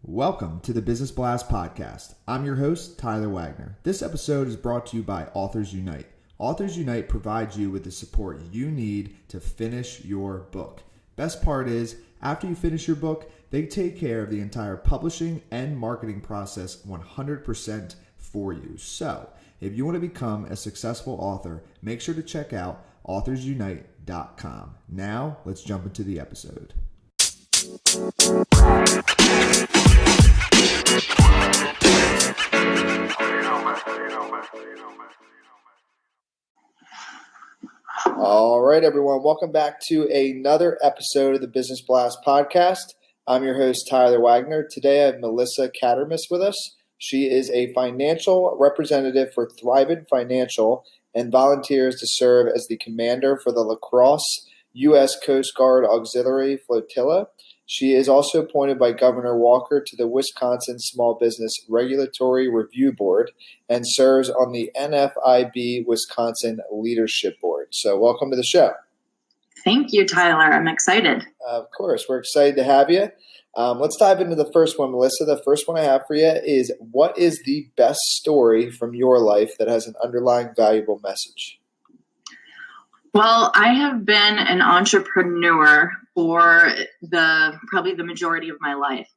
Welcome to the Business Blast Podcast. I'm your host, Tyler Wagner. This episode is brought to you by Authors Unite. Authors Unite provides you with the support you need to finish your book. Best part is, after you finish your book, they take care of the entire publishing and marketing process 100% for you. So, if you want to become a successful author, make sure to check out authorsunite.com. Now, let's jump into the episode. All right, everyone. Welcome back to another episode of the Business Blast Podcast. I'm your host, Tyler Wagner. Today, I have Melissa Kadrmas with us. She is a financial representative for Thrivent Financial and volunteers to serve as the commander for the La Crosse U.S. Coast Guard Auxiliary Flotilla. She is also appointed by Governor Walker to the Wisconsin Small Business Regulatory Review Board and serves on the NFIB Wisconsin Leadership Board. So welcome to the show. Thank you, Tyler. I'm excited. Of course. We're excited to have you. Let's dive into the first one, Melissa. The first one I have for you is, what is the best story from your life that has an underlying valuable message? Well, I have been an entrepreneur for probably the majority of my life.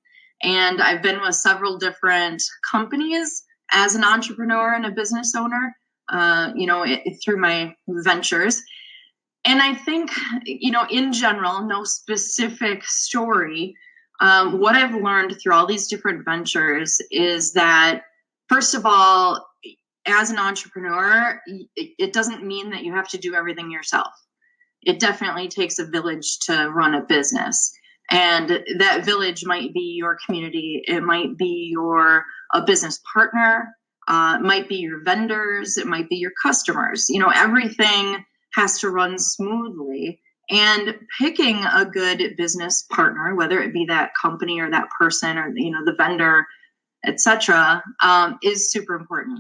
And I've been with several different companies as an entrepreneur and a business owner, through my ventures. And I think, in general, no specific story. What I've learned through all these different ventures is that, first of all, as an entrepreneur, it doesn't mean that you have to do everything yourself. It definitely takes a village to run a business. And that village might be your community. It might be a business partner. It might be your vendors. It might be your customers. Everything has to run smoothly. And picking a good business partner, whether it be that company or that person or, the vendor, etc., is super important.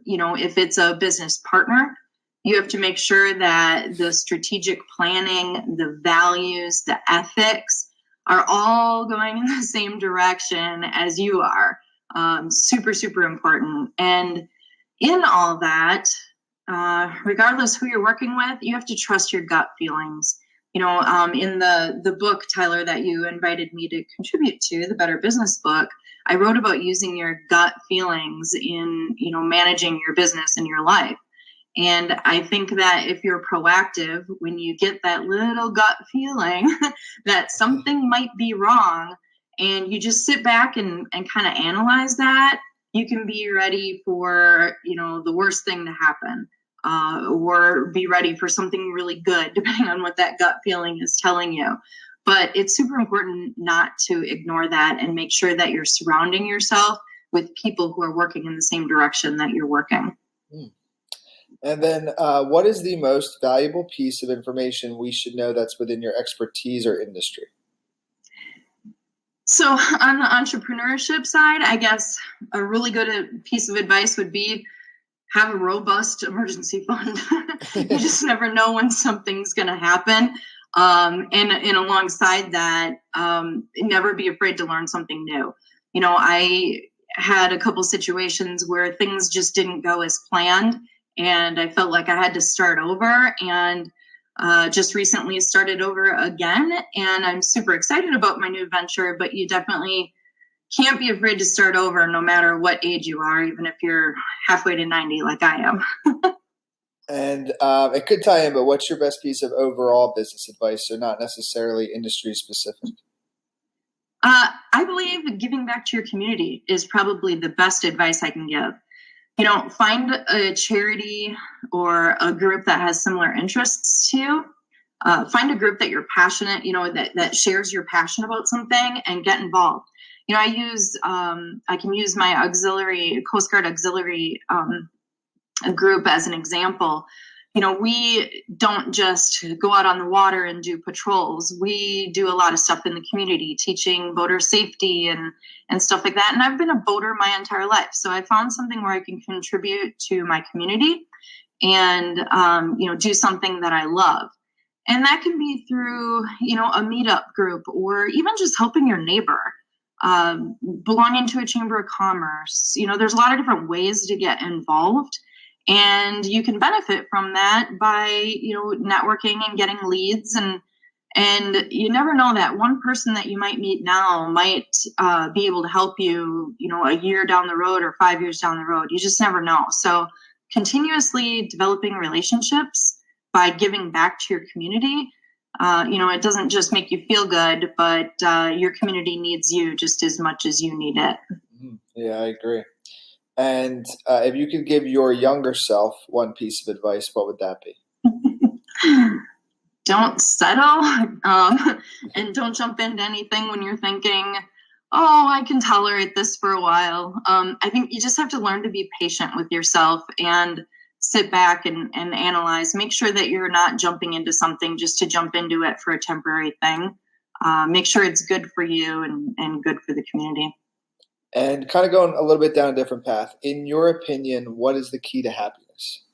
If it's a business partner, you have to make sure that the strategic planning, the values, the ethics are all going in the same direction as you are. Super, super important. And in all that, regardless who you're working with, you have to trust your gut feelings. In the book, Tyler, that you invited me to contribute to, the Better Business book, I wrote about using your gut feelings in, managing your business and your life. And I think that if you're proactive, when you get that little gut feeling that something might be wrong, and you just sit back and kind of analyze that, you can be ready for, the worst thing to happen. Or be ready for something really good, depending on what that gut feeling is telling you. But it's super important not to ignore that and make sure that you're surrounding yourself with people who are working in the same direction that you're working. And then what is the most valuable piece of information we should know that's within your expertise or industry? So on the entrepreneurship side, I guess a really good piece of advice would be have a robust emergency fund. You just never know when something's going to happen. And alongside that, never be afraid to learn something new. I had a couple situations where things just didn't go as planned, and I felt like I had to start over, and just recently started over again. And I'm super excited about my new venture, but you definitely can't be afraid to start over no matter what age you are, even if you're halfway to 90 like I am. And it could tie in, but what's your best piece of overall business advice, so not necessarily industry specific? I believe giving back to your community is probably the best advice I can give. Find a charity or a group that has similar interests to you. Find a group that you're passionate, that shares your passion about something, and get involved. I can use my Coast Guard auxiliary group as an example. We don't just go out on the water and do patrols. We do a lot of stuff in the community, teaching boater safety and stuff like that. And I've been a boater my entire life. So I found something where I can contribute to my community and, do something that I love. And that can be through, a meetup group, or even just helping your neighbor. belonging to a chamber of commerce. There's a lot of different ways to get involved, and you can benefit from that by, networking and getting leads. And you never know, that one person that you might meet now might be able to help you, a year down the road or 5 years down the road. You just never know. So continuously developing relationships by giving back to your community, it doesn't just make you feel good, but your community needs you just as much as you need it. Yeah, I agree. And if you could give your younger self one piece of advice, what would that be? Don't settle, and don't jump into anything when you're thinking, oh, I can tolerate this for a while. I think you just have to learn to be patient with yourself and sit back and analyze. Make sure that you're not jumping into something just to jump into it for a temporary thing. Make sure it's good for you and good for the community. And kind of going a little bit down a different path, in your opinion, what is the key to happiness?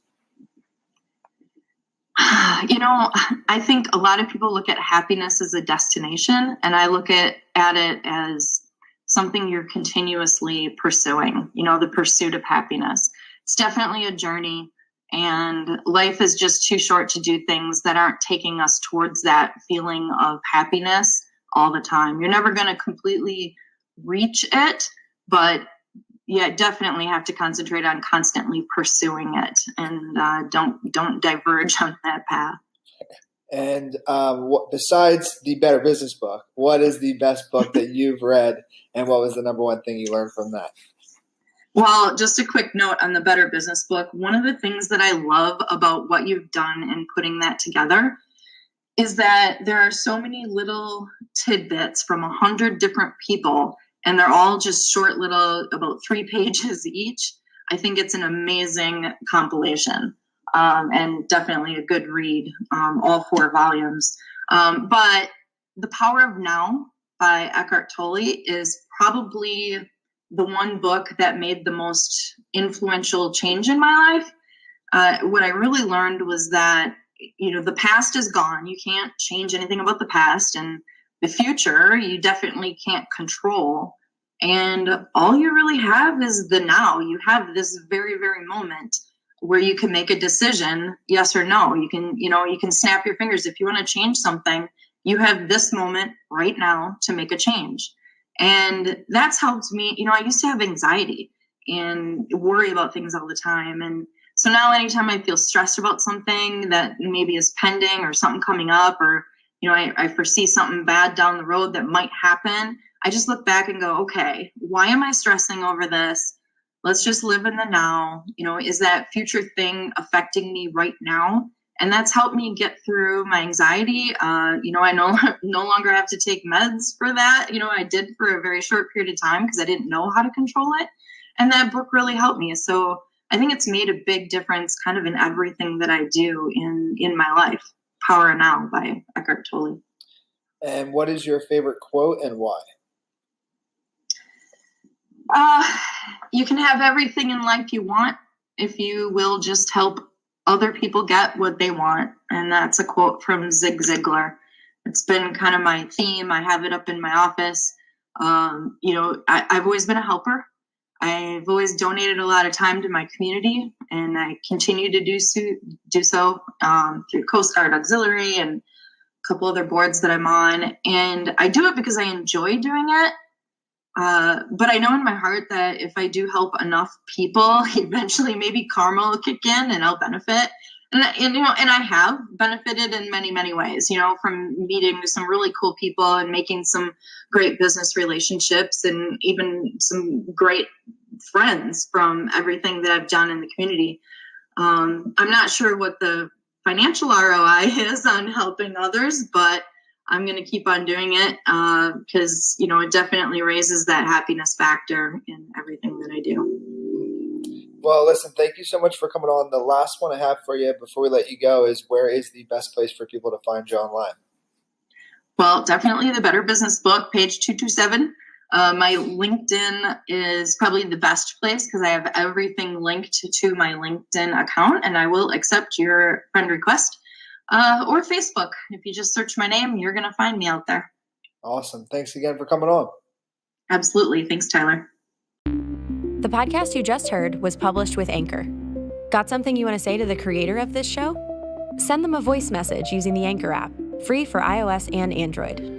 I think a lot of people look at happiness as a destination, and I look at it as something you're continuously pursuing, the pursuit of happiness. It's definitely a journey, and life is just too short to do things that aren't taking us towards that feeling of happiness all the time. You're never going to completely reach it, but definitely have to concentrate on constantly pursuing it, and don't diverge on that path. And besides the Better Business book, what is the best book that you've read, and what was the number one thing you learned from that? Well, just a quick note on the Better Business book. One of the things that I love about what you've done in putting that together is that there are so many little tidbits from 100 different people, and they're all just short little, about 3 pages each. I think it's an amazing compilation, and definitely a good read, all 4 volumes. But The Power of Now by Eckhart Tolle is probably the one book that made the most influential change in my life. What I really learned was that, the past is gone. You can't change anything about the past, and the future you definitely can't control. And all you really have is the now. You have this very, very moment where you can make a decision, yes or no. You can snap your fingers. If you want to change something, you have this moment right now to make a change. And that's helped me. I used to have anxiety and worry about things all the time. And so now anytime I feel stressed about something that maybe is pending or something coming up, or, I foresee something bad down the road that might happen, I just look back and go, okay, why am I stressing over this? Let's just live in the now. Is that future thing affecting me right now? And that's helped me get through my anxiety. I no longer have to take meds for that. I did for a very short period of time because I didn't know how to control it. And that book really helped me. So I think it's made a big difference kind of in everything that I do in my life. Power Now by Eckhart Tolle. And what is your favorite quote and why? You can have everything in life you want if you will just help other people get what they want. And that's a quote from Zig Ziglar. It's been kind of my theme. I have it up in my office. I've always been a helper. I've always donated a lot of time to my community, and I continue to do so through Coast Guard Auxiliary and a couple other boards that I'm on. And I do it because I enjoy doing it. But I know in my heart that if I do help enough people, eventually maybe karma will kick in and I'll benefit. And I have benefited in many, many ways, from meeting some really cool people and making some great business relationships and even some great friends from everything that I've done in the community. I'm not sure what the financial ROI is on helping others, but I'm going to keep on doing it because, it definitely raises that happiness factor in everything that I do. Well, listen, thank you so much for coming on. The last one I have for you before we let you go is, where is the best place for people to find you online? Well, definitely the Better Business book, page 227. My LinkedIn is probably the best place because I have everything linked to my LinkedIn account, and I will accept your friend request. Or Facebook. If you just search my name, you're going to find me out there. Awesome. Thanks again for coming on. Absolutely. Thanks, Tyler. The podcast you just heard was published with Anchor. Got something you want to say to the creator of this show? Send them a voice message using the Anchor app, free for iOS and Android.